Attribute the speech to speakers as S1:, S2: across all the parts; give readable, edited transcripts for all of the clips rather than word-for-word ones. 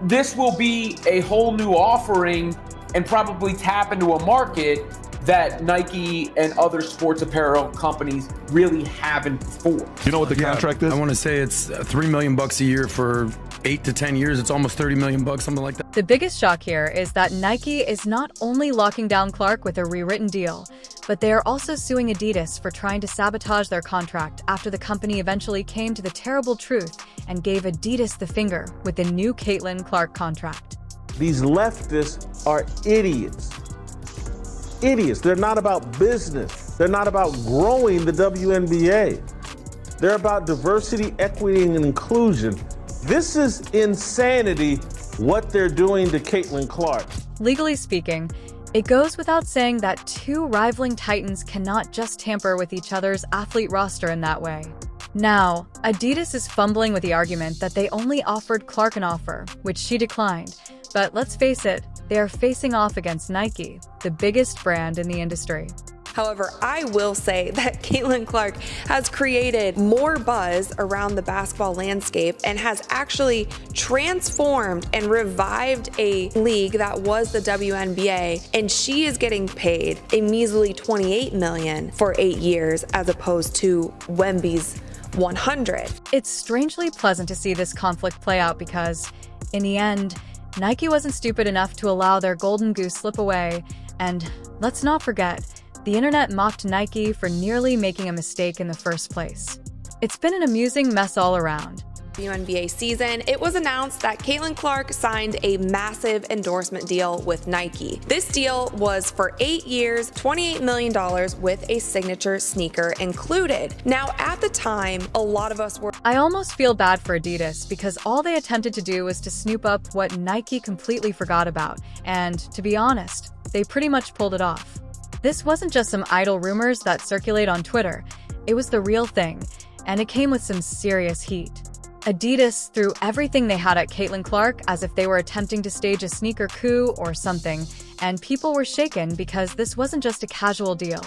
S1: This will be a whole new offering and probably tap into a market that Nike and other sports apparel companies really haven't before.
S2: You know what the contract is?
S3: I want to say it's $3 million a year for 8 to 10 years. It's almost $30 million, something like that.
S4: The biggest shock here is that Nike is not only locking down Clark with a rewritten deal, but they are also suing Adidas for trying to sabotage their contract after the company eventually came to the terrible truth and gave Adidas the finger with the new Caitlin Clark contract.
S5: These leftists are idiots. Idiots. They're not about business. They're not about growing the WNBA. They're about diversity, equity, and inclusion. This is insanity, what they're doing to Caitlin Clark.
S4: Legally speaking, it goes without saying that two rivaling titans cannot just tamper with each other's athlete roster in that way. Now, Adidas is fumbling with the argument that they only offered Clark an offer, which she declined. But let's face it, they are facing off against Nike, the biggest brand in the industry.
S6: However, I will say that Caitlin Clark has created more buzz around the basketball landscape and has actually transformed and revived a league that was the WNBA, and she is getting paid a measly $28 million for 8 years as opposed to Wemby's 100.
S4: It's strangely pleasant to see this conflict play out because, in the end, Nike wasn't stupid enough to allow their golden goose slip away, and let's not forget, the internet mocked Nike for nearly making a mistake in the first place. It's been an amusing mess all around.
S6: WNBA season, it was announced that Caitlin Clark signed a massive endorsement deal with Nike. This deal was for 8 years, $28 million with a signature sneaker included. Now, at the time, a lot of us were...
S4: I almost feel bad for Adidas because all they attempted to do was to snoop up what Nike completely forgot about, and to be honest, they pretty much pulled it off. This wasn't just some idle rumors that circulate on Twitter. It was the real thing, and it came with some serious heat. Adidas threw everything they had at Caitlin Clark as if they were attempting to stage a sneaker coup or something, and people were shaken because this wasn't just a casual deal.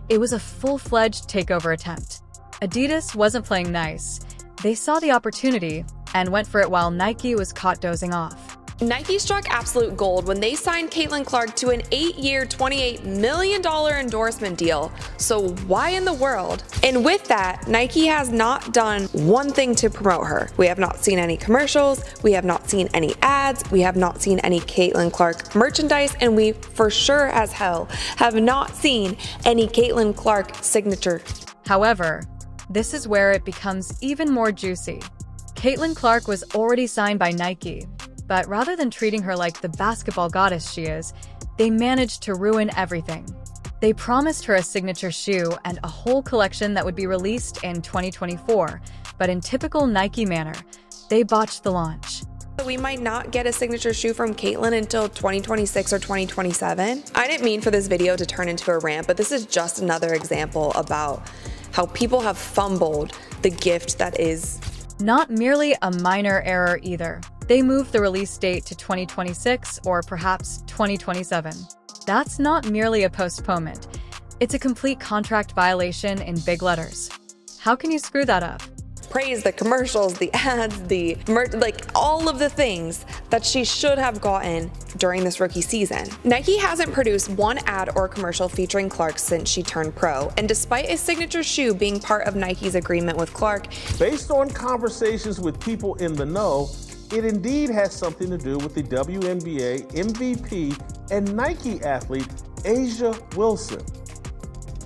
S4: It was a full-fledged takeover attempt. Adidas wasn't playing nice. They saw the opportunity and went for it while Nike was caught dozing off.
S6: Nike struck absolute gold when they signed Caitlin Clark to an 8-year, $28 million endorsement deal. So why in the world? And with that, Nike has not done one thing to promote her. We have not seen any commercials, we have not seen any ads, we have not seen any Caitlin Clark merchandise, and we for sure as hell have not seen any Caitlin Clark signature.
S4: However, this is where it becomes even more juicy. Caitlin Clark was already signed by Nike, but rather than treating her like the basketball goddess she is, they managed to ruin everything. They promised her a signature shoe and a whole collection that would be released in 2024, but in typical Nike manner, they botched the launch.
S6: We might not get a signature shoe from Caitlin until 2026 or 2027. I didn't mean for this video to turn into a rant, but this is just another example about how people have fumbled the gift that is.
S4: Not merely a minor error either. They moved the release date to 2026 or perhaps 2027. That's not merely a postponement. It's a complete contract violation in big letters. How can you screw that up?
S6: Praise the commercials, the ads, the like all of the things that she should have gotten during this rookie season. Nike hasn't produced one ad or commercial featuring Clark since she turned pro, and despite a signature shoe being part of Nike's agreement with Clark,
S5: based on conversations with people in the know, it indeed has something to do with the WNBA MVP and Nike athlete, A'ja Wilson.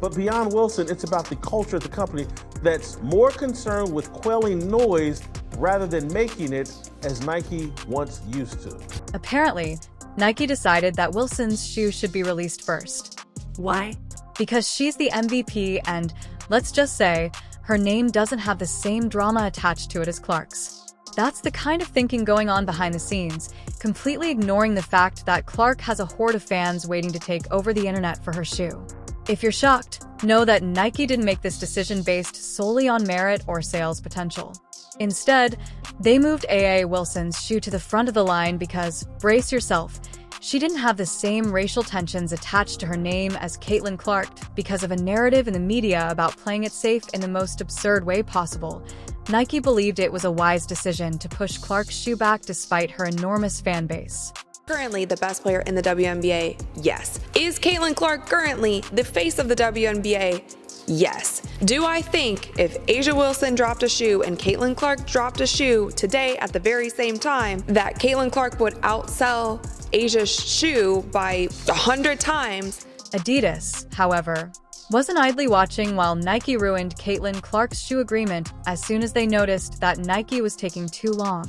S5: But beyond Wilson, it's about the culture of the company that's more concerned with quelling noise rather than making it, as Nike once used to.
S4: Apparently, Nike decided that Wilson's shoe should be released first. Why? Because she's the MVP and, let's just say, her name doesn't have the same drama attached to it as Clark's. That's the kind of thinking going on behind the scenes, completely ignoring the fact that Clark has a horde of fans waiting to take over the internet for her shoe. If you're shocked, know that Nike didn't make this decision based solely on merit or sales potential. Instead, they moved A'ja Wilson's shoe to the front of the line because, brace yourself, she didn't have the same racial tensions attached to her name as Caitlin Clark because of a narrative in the media about playing it safe in the most absurd way possible. Nike believed it was a wise decision to push Clark's shoe back despite her enormous fan base.
S6: Currently the best player in the WNBA? Yes. Is Caitlin Clark currently the face of the WNBA? Yes. Do I think if A'ja Wilson dropped a shoe and Caitlin Clark dropped a shoe today at the very same time, that Caitlin Clark would outsell A'ja's shoe by 100 times?
S4: Adidas, however, wasn't idly watching while Nike ruined Caitlin Clark's shoe agreement as soon as they noticed that Nike was taking too long.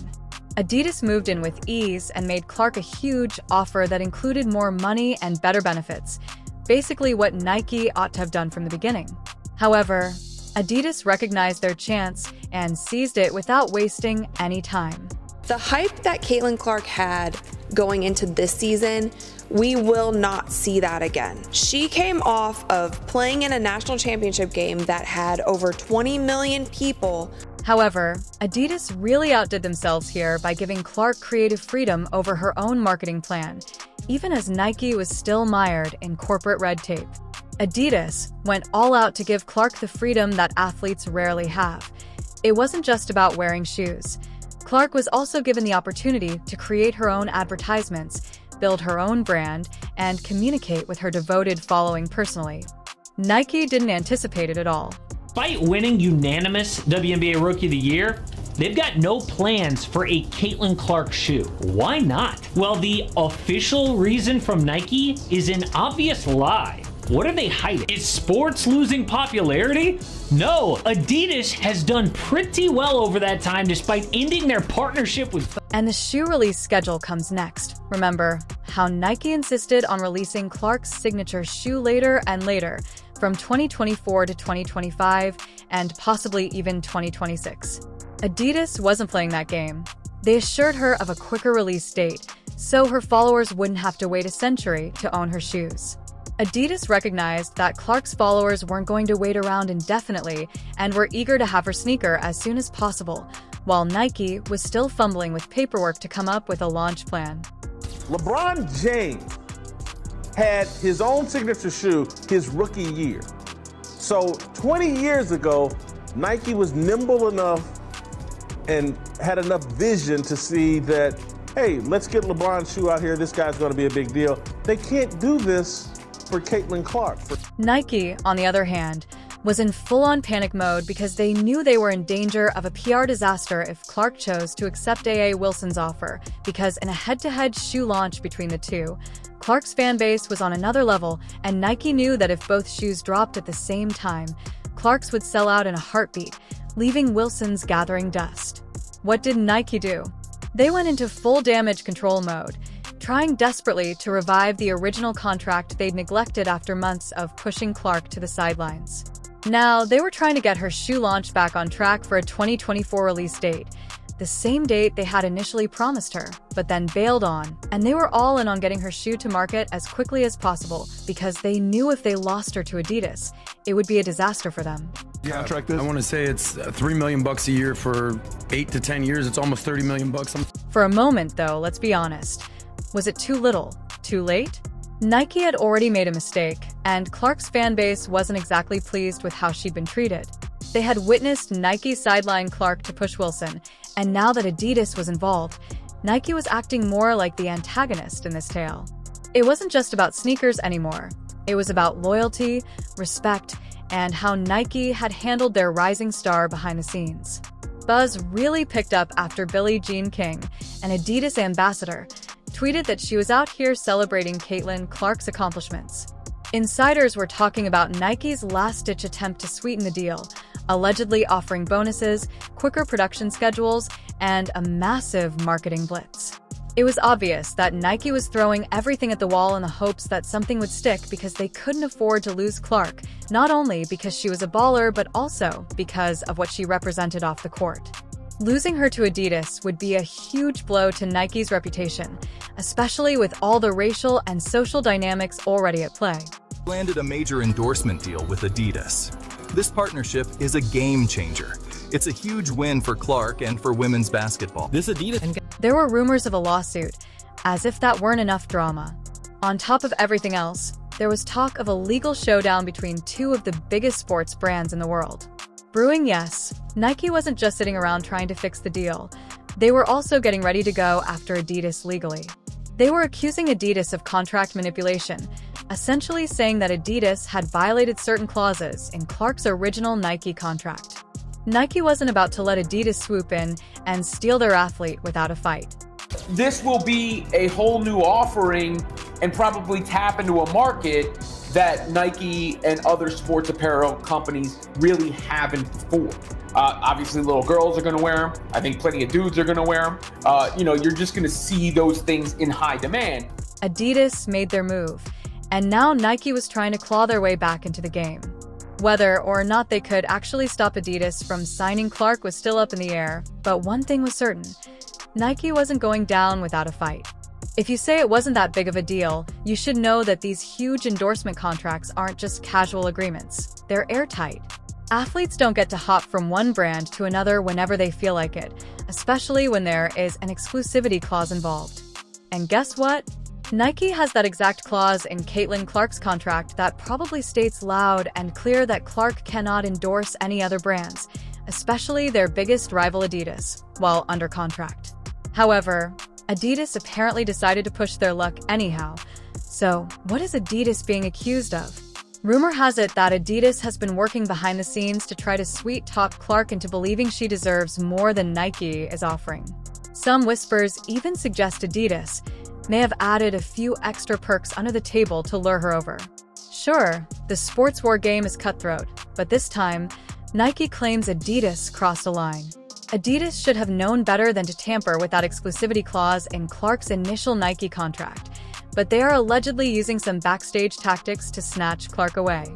S4: Adidas moved in with ease and made Clark a huge offer that included more money and better benefits, basically what Nike ought to have done from the beginning. However, Adidas recognized their chance and seized it without wasting any time.
S6: The hype that Caitlin Clark had going into this season, we will not see that again. She came off of playing in a national championship game that had over 20 million people.
S4: However, Adidas really outdid themselves here by giving Clark creative freedom over her own marketing plan, even as Nike was still mired in corporate red tape. Adidas went all out to give Clark the freedom that athletes rarely have. It wasn't just about wearing shoes. Clark was also given the opportunity to create her own advertisements, build her own brand, and communicate with her devoted following personally. Nike didn't anticipate it at all.
S2: Despite winning unanimous WNBA Rookie of the Year, they've got no plans for a Caitlin Clark shoe. Why not? Well, the official reason from Nike is an obvious lie. What are they hiding? Is sports losing popularity? No, Adidas has done pretty well over that time despite ending their partnership with...
S4: And the shoe release schedule comes next. Remember how Nike insisted on releasing Clark's signature shoe later and later, from 2024 to 2025, and possibly even 2026. Adidas wasn't playing that game. They assured her of a quicker release date, so her followers wouldn't have to wait a century to own her shoes. Adidas recognized that Clark's followers weren't going to wait around indefinitely and were eager to have her sneaker as soon as possible, while Nike was still fumbling with paperwork to come up with a launch plan.
S5: LeBron James had his own signature shoe his rookie year. So 20 years ago, Nike was nimble enough and had enough vision to see that, hey, let's get LeBron's shoe out here. This guy's going to be a big deal. They can't do this for Caitlin Clark.
S4: Nike, on the other hand, was in full-on panic mode because they knew they were in danger of a PR disaster if Clark chose to accept A'ja Wilson's offer, because in a head-to-head shoe launch between the two, Clark's fan base was on another level, and Nike knew that if both shoes dropped at the same time, Clark's would sell out in a heartbeat, leaving Wilson's gathering dust. What did Nike do? They went into full damage control mode, trying desperately to revive the original contract they'd neglected after months of pushing Clark to the sidelines. Now, they were trying to get her shoe launch back on track for a 2024 release date, the same date they had initially promised her, but then bailed on, and they were all in on getting her shoe to market as quickly as possible because they knew if they lost her to Adidas, it would be a disaster for them.
S3: Contract this? I want to say it's $3 million a year for 8 to 10 years. It's almost $30 million.
S4: For a moment, though, let's be honest. Was it too little? Too late? Nike had already made a mistake, and Clark's fan base wasn't exactly pleased with how she'd been treated. They had witnessed Nike sideline Clark to push Wilson, and now that Adidas was involved, Nike was acting more like the antagonist in this tale. It wasn't just about sneakers anymore. It was about loyalty, respect, and how Nike had handled their rising star behind the scenes. Buzz really picked up after Billie Jean King, an Adidas ambassador, tweeted that she was out here celebrating Caitlin Clark's accomplishments. Insiders were talking about Nike's last-ditch attempt to sweeten the deal, allegedly offering bonuses, quicker production schedules, and a massive marketing blitz. It was obvious that Nike was throwing everything at the wall in the hopes that something would stick because they couldn't afford to lose Clark, not only because she was a baller but also because of what she represented off the court. Losing her to Adidas would be a huge blow to Nike's reputation, especially with all the racial and social dynamics already at play.
S7: Landed a major endorsement deal with Adidas. This partnership is a game changer. It's a huge win for Clark and for women's basketball.
S4: There were rumors of a lawsuit, as if that weren't enough drama. On top of everything else, there was talk of a legal showdown between two of the biggest sports brands in the world. Brewing, yes. Nike wasn't just sitting around trying to fix the deal. They were also getting ready to go after Adidas legally. They were accusing Adidas of contract manipulation, essentially saying that Adidas had violated certain clauses in Clark's original Nike contract. Nike wasn't about to let Adidas swoop in and steal their athlete without a fight.
S1: This will be a whole new offering and probably tap into a market that Nike and other sports apparel companies really haven't before. Obviously, little girls are going to wear them. I think plenty of dudes are going to wear them. You're just going to see those things in high demand.
S4: Adidas made their move, and now Nike was trying to claw their way back into the game. Whether or not they could actually stop Adidas from signing Clark was still up in the air, but one thing was certain: Nike wasn't going down without a fight. If you say it wasn't that big of a deal, you should know that these huge endorsement contracts aren't just casual agreements. They're airtight. Athletes don't get to hop from one brand to another whenever they feel like it, especially when there is an exclusivity clause involved. And guess what? Nike has that exact clause in Caitlin Clark's contract that probably states loud and clear that Clark cannot endorse any other brands, especially their biggest rival Adidas, while under contract. However, Adidas apparently decided to push their luck anyhow. So, what is Adidas being accused of? Rumor has it that Adidas has been working behind the scenes to try to sweet-talk Clark into believing she deserves more than Nike is offering. Some whispers even suggest Adidas may have added a few extra perks under the table to lure her over. Sure, the sports war game is cutthroat, but this time, Nike claims Adidas crossed a line. Adidas should have known better than to tamper with that exclusivity clause in Clark's initial Nike contract, but they are allegedly using some backstage tactics to snatch Clark away.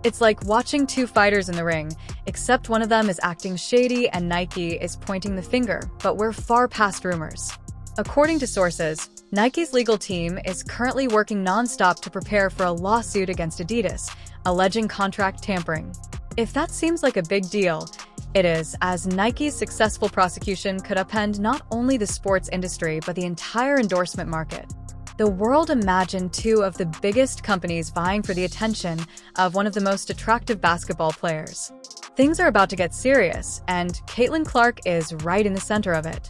S4: It's like watching two fighters in the ring, except one of them is acting shady and Nike is pointing the finger, but we're far past rumors. According to sources, Nike's legal team is currently working non-stop to prepare for a lawsuit against Adidas, alleging contract tampering. If that seems like a big deal, it is, as Nike's successful prosecution could upend not only the sports industry but the entire endorsement market. The world imagined two of the biggest companies vying for the attention of one of the most attractive basketball players. Things are about to get serious, and Caitlin Clark is right in the center of it.